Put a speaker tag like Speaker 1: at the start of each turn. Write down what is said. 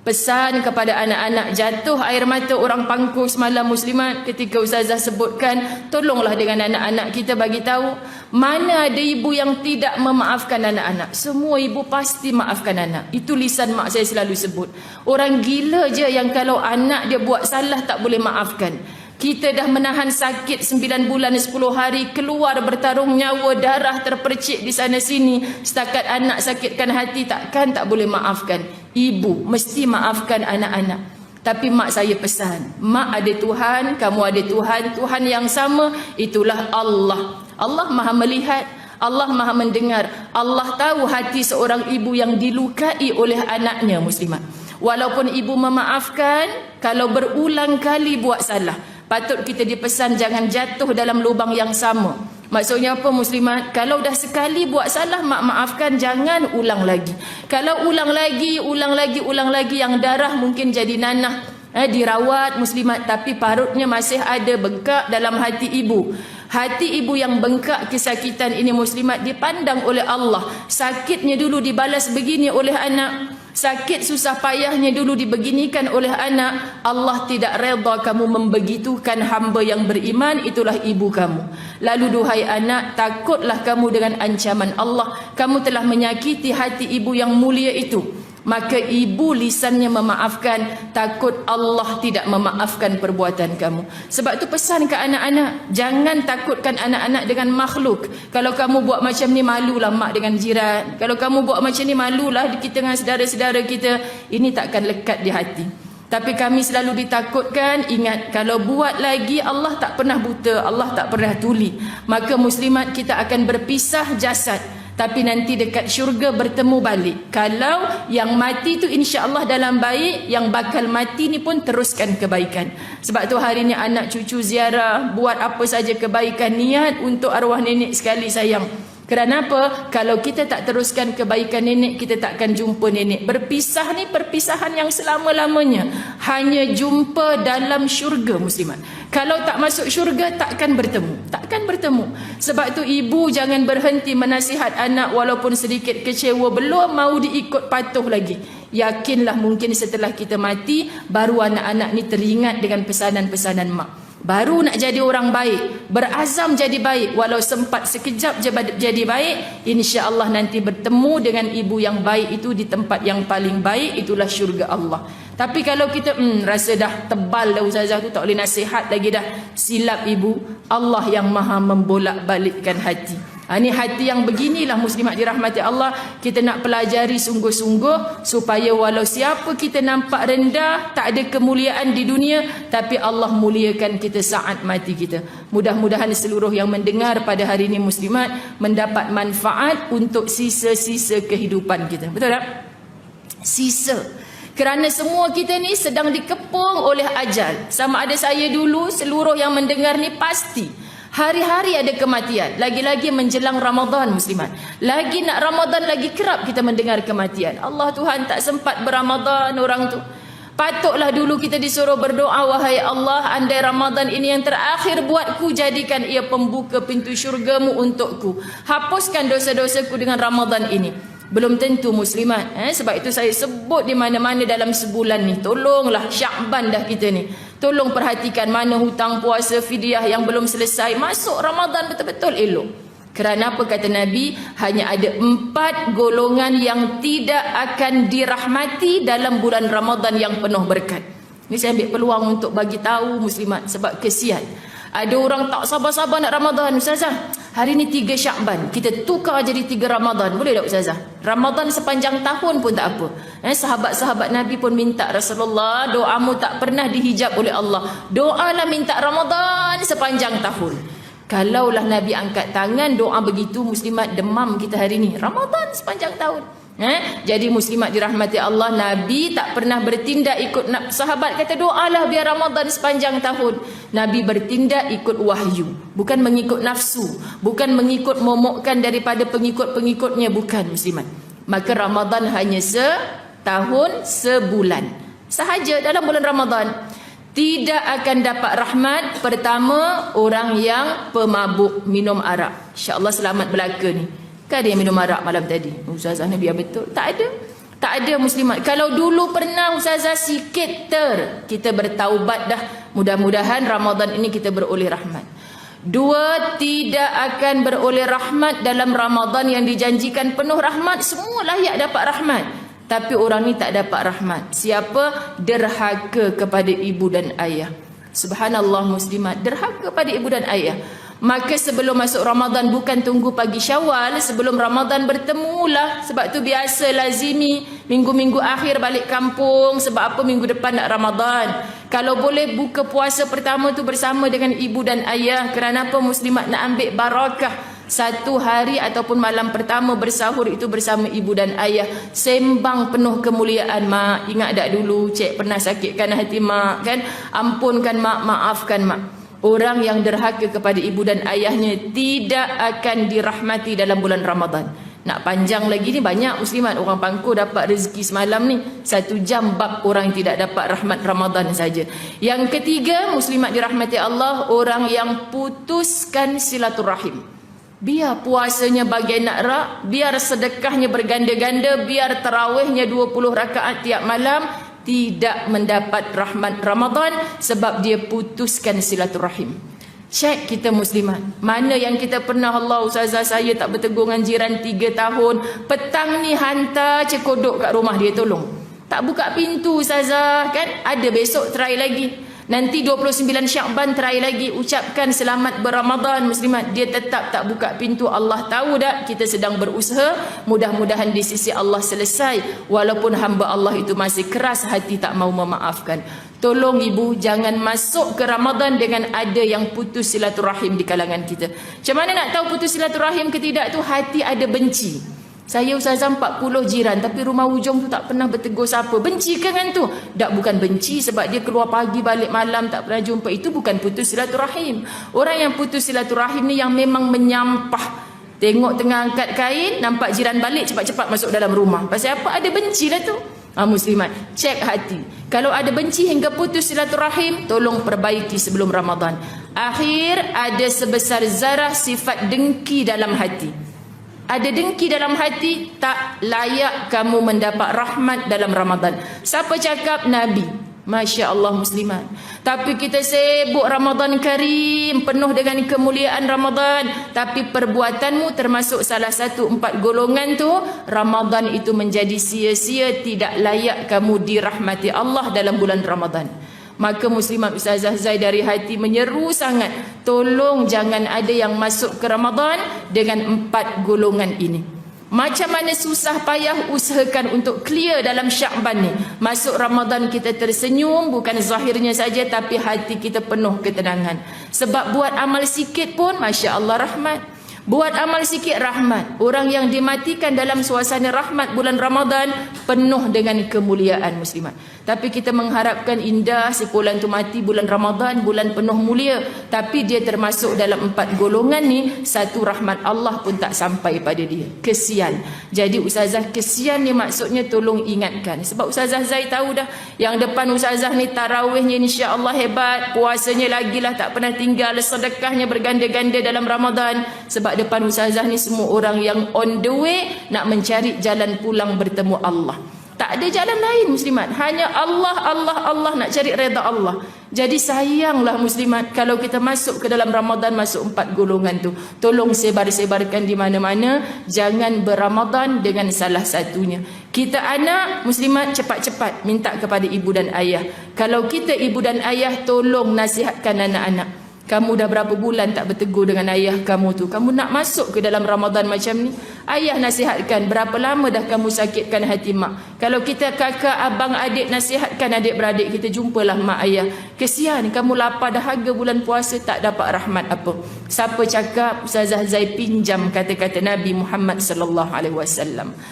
Speaker 1: Pesan kepada anak-anak, jatuh air mata orang pangku semalam muslimat ketika Ustazah sebutkan, tolonglah dengan anak-anak kita bagi tahu mana ada ibu yang tidak memaafkan anak-anak. Semua ibu pasti maafkan anak. Itu lisan mak saya selalu sebut. Orang gila je yang kalau anak dia buat salah tak boleh maafkan. Kita dah menahan sakit 9 bulan 10 hari, keluar bertarung nyawa, darah terpercik di sana sini. Setakat anak sakitkan hati, takkan tak boleh maafkan. Ibu mesti maafkan anak-anak. Tapi mak saya pesan, mak ada Tuhan, kamu ada Tuhan, Tuhan yang sama, itulah Allah. Allah Maha melihat, Allah Maha mendengar. Allah tahu hati seorang ibu yang dilukai oleh anaknya muslimat. Walaupun ibu memaafkan, kalau berulang kali buat salah, patut kita dipesan jangan jatuh dalam lubang yang sama. Maksudnya apa muslimat? Kalau dah sekali buat salah, mak maafkan, jangan ulang lagi. Kalau ulang lagi yang darah mungkin jadi nanah, dirawat muslimat, tapi parutnya masih ada bengkak dalam hati ibu. Hati ibu yang bengkak kesakitan ini muslimat dipandang oleh Allah. Sakitnya dulu dibalas begini oleh anak. Sakit susah payahnya dulu dibeginikan oleh anak. Allah tidak redha kamu membegitukan hamba yang beriman, itulah ibu kamu. Lalu duhai anak, takutlah kamu dengan ancaman Allah. Kamu telah menyakiti hati ibu yang mulia itu. Maka ibu lisannya memaafkan, takut Allah tidak memaafkan perbuatan kamu. Sebab tu pesan ke anak-anak, jangan takutkan anak-anak dengan makhluk. Kalau kamu buat macam ni, malulah mak dengan jiran. Kalau kamu buat macam ni, malulah kita dengan saudara-saudara kita. Ini takkan lekat di hati. Tapi kami selalu ditakutkan, ingat kalau buat lagi Allah tak pernah buta, Allah tak pernah tuli. Maka muslimat kita akan berpisah jasad, tapi nanti dekat syurga bertemu balik. Kalau yang mati tu insya-Allah dalam baik, yang bakal mati ni pun teruskan kebaikan. Sebab tu hari ni anak cucu ziarah, buat apa saja kebaikan, niat untuk arwah nenek sekali sayang. Kerana apa? Kalau kita tak teruskan kebaikan nenek, kita takkan jumpa nenek. Berpisah ni perpisahan yang selama-lamanya. Hanya jumpa dalam syurga muslimat. Kalau tak masuk syurga, takkan bertemu. Takkan bertemu. Sebab tu ibu jangan berhenti menasihat anak walaupun sedikit kecewa, belum mau diikut patuh lagi. Yakinlah mungkin setelah kita mati, baru anak-anak ni teringat dengan pesanan-pesanan mak. Baru nak jadi orang baik, berazam jadi baik, walau sempat sekejap jadi baik, insya-Allah nanti bertemu dengan ibu yang baik itu di tempat yang paling baik, itulah syurga Allah. Tapi kalau kita rasa dah tebal dah ustazah tu, tak boleh nasihat lagi dah, silap ibu. Allah yang maha membolak-balikkan hati. Ini hati yang beginilah muslimat dirahmati Allah. Kita nak pelajari sungguh-sungguh supaya walau siapa kita nampak rendah, tak ada kemuliaan di dunia, tapi Allah muliakan kita saat mati kita. Mudah-mudahan seluruh yang mendengar pada hari ini muslimat mendapat manfaat untuk sisa-sisa kehidupan kita. Betul tak? Sisa. Kerana semua kita ni sedang dikepung oleh ajal. Sama ada saya dulu, seluruh yang mendengar ni pasti hari-hari ada kematian. Lagi-lagi menjelang Ramadan muslimat. Lagi nak Ramadan, lagi kerap kita mendengar kematian. Allah Tuhan tak sempat berRamadan orang tu. Patutlah dulu kita disuruh berdoa, wahai Allah, andai Ramadan ini yang terakhir buatku, jadikan ia pembuka pintu syurgamu untukku. Hapuskan dosa-dosaku dengan Ramadan ini. Belum tentu muslimat. Sebab itu saya sebut di mana-mana dalam sebulan ni, tolonglah Syakban dah kita ni. Tolong perhatikan mana hutang puasa fidyah yang belum selesai. Masuk Ramadan betul-betul elok. Kerana apa kata Nabi? Hanya ada 4 golongan yang tidak akan dirahmati dalam bulan Ramadan yang penuh berkat. Ini saya ambil peluang untuk bagi tahu muslimat, sebab kesian. Ada orang tak sabar-sabar nak Ramadan. Ustazah, hari ni 3 Syakban, kita tukar jadi 3 Ramadan. Boleh tak Ustazah? Ramadan sepanjang tahun pun tak apa. Sahabat-sahabat Nabi pun minta, Rasulullah, doamu tak pernah dihijab oleh Allah. Doalah minta Ramadan sepanjang tahun. Kalaulah Nabi angkat tangan doa begitu, muslimat demam kita hari ni. Ramadan sepanjang tahun. Jadi muslimat dirahmati Allah, Nabi tak pernah bertindak ikut sahabat kata doalah biar Ramadan sepanjang tahun. Nabi bertindak ikut wahyu, bukan mengikut nafsu, bukan mengikut momokkan daripada pengikut-pengikutnya, bukan muslimat. Maka Ramadan hanya setahun sebulan sahaja dalam bulan Ramadan. Tidak akan dapat rahmat pertama orang yang pemabuk minum arak. InsyaAllah selamat belaka ni. Kan ada yang minum arak malam tadi? Ustazah ni biar betul. Tak ada. Tak Tak ada muslimat. Kalau dulu pernah Ustazah sikit kita bertaubat dah. Mudah-mudahan Ramadan ini kita beroleh rahmat. Dua, tidak akan beroleh rahmat dalam Ramadan yang dijanjikan penuh rahmat. Semua layak dapat rahmat. Tapi orang ni tak dapat rahmat. Siapa? Derhaka kepada ibu dan ayah. Subhanallah muslimat. Derhaka pada ibu dan ayah. Maka sebelum masuk Ramadan, bukan tunggu pagi Syawal, sebelum Ramadan bertemulah. Sebab tu biasa lazimi minggu-minggu akhir balik kampung. Sebab apa? Minggu depan nak Ramadan. Kalau boleh buka puasa pertama tu bersama dengan ibu dan ayah. Kerana apa? Muslimat nak ambil barakah. Satu hari ataupun malam pertama bersahur itu bersama ibu dan ayah. Sembang penuh kemuliaan. Mak, ingat tak dulu cik pernah sakitkan hati mak kan? Ampunkan mak, maafkan mak. Orang yang derhaka kepada ibu dan ayahnya tidak akan dirahmati dalam bulan Ramadan. Nak panjang lagi ni, banyak muslimat orang Pangku dapat rezeki semalam ni. 1 jam bab orang yang tidak dapat rahmat Ramadan saja. Yang ketiga, muslimat dirahmati Allah, orang yang putuskan silaturahim. Biar puasanya bagai nak rak, biar sedekahnya berganda-ganda, biar tarawihnya 20 rakaat tiap malam, tidak mendapat rahmat Ramadan sebab dia putuskan silaturahim. Cek kita muslimat. Mana yang kita pernah, Allah Ustazah saya tak bertegur dengan jiran 3 tahun. Petang ni hantar cekodok kat rumah dia, tolong. Tak buka pintu Ustazah kan? Ada besok try lagi. Nanti 29 Syakban try lagi, ucapkan selamat berramadan muslimat. Dia tetap tak buka pintu. Allah tahu tak kita sedang berusaha. Mudah-mudahan di sisi Allah selesai. Walaupun hamba Allah itu masih keras hati tak mau memaafkan. Tolong ibu jangan masuk ke Ramadan dengan ada yang putus silaturahim di kalangan kita. Macam mana nak tahu putus silaturahim ke tidak tu? Hati ada benci. Saya Ustazah 40 jiran tapi rumah hujung tu tak pernah bertegur siapa. Benci ke dengan tu? Tak, bukan benci sebab dia keluar pagi balik malam tak pernah jumpa. Itu bukan putus silaturahim. Orang yang putus silaturahim ni yang memang menyampah. Tengok tengah angkat kain, nampak jiran balik, cepat-cepat masuk dalam rumah. Pasal apa? Ada benci lah tu. Muslimat, cek hati. Kalau ada benci hingga putus silaturahim, tolong perbaiki sebelum Ramadan. Akhir, ada sebesar zarah sifat dengki dalam hati. Ada dengki dalam hati, tak layak kamu mendapat rahmat dalam Ramadan. Siapa cakap? Nabi. Masya Allah muslimat. Tapi kita sibuk Ramadan Karim, penuh dengan kemuliaan Ramadan. Tapi perbuatanmu termasuk salah satu 4 golongan tu, Ramadan itu menjadi sia-sia, tidak layak kamu dirahmati Allah dalam bulan Ramadan. Maka muslimat Ustazah Zai dari hati menyeru sangat, tolong jangan ada yang masuk ke Ramadan dengan 4 golongan ini. Macam mana susah payah usahakan untuk clear dalam Syakban ni. Masuk Ramadan kita tersenyum, bukan zahirnya saja tapi hati kita penuh ketenangan. Sebab buat amal sikit pun Masya Allah rahmat. Buat amal sikit rahmat. Orang yang dimatikan dalam suasana rahmat bulan Ramadan penuh dengan kemuliaan muslimat. Tapi kita mengharapkan indah sebulan tu mati bulan Ramadan, bulan penuh mulia. Tapi dia termasuk dalam 4 golongan ni, satu rahmat Allah pun tak sampai pada dia. Kesian. Jadi Ustazah kesian ni maksudnya tolong ingatkan. Sebab Ustazah Zai tahu dah, yang depan Ustazah ni tarawihnya insya-Allah hebat, puasanya lagilah tak pernah tinggal, sedekahnya berganda-ganda dalam Ramadan. Sebab depan Ustazah ni semua orang yang on the way nak mencari jalan pulang bertemu Allah. Tak ada jalan lain muslimat. Hanya Allah, Allah, Allah, nak cari redha Allah. Jadi sayanglah muslimat kalau kita masuk ke dalam Ramadan masuk 4 golongan tu. Tolong sebar-sebarkan di mana-mana. Jangan berramadan dengan salah satunya. Kita anak muslimat cepat-cepat minta kepada ibu dan ayah. Kalau kita ibu dan ayah, tolong nasihatkan anak-anak. Kamu dah berapa bulan tak bertegur dengan ayah kamu tu. Kamu nak masuk ke dalam Ramadan macam ni. Ayah nasihatkan, berapa lama dah kamu sakitkan hati mak. Kalau kita kakak, abang, adik nasihatkan adik-beradik kita, jumpalah mak ayah. Kesian kamu lapar dahaga bulan puasa tak dapat rahmat apa. Siapa cakap? Ustazah Zai pinjam kata-kata Nabi Muhammad sallallahu alaihi wasallam.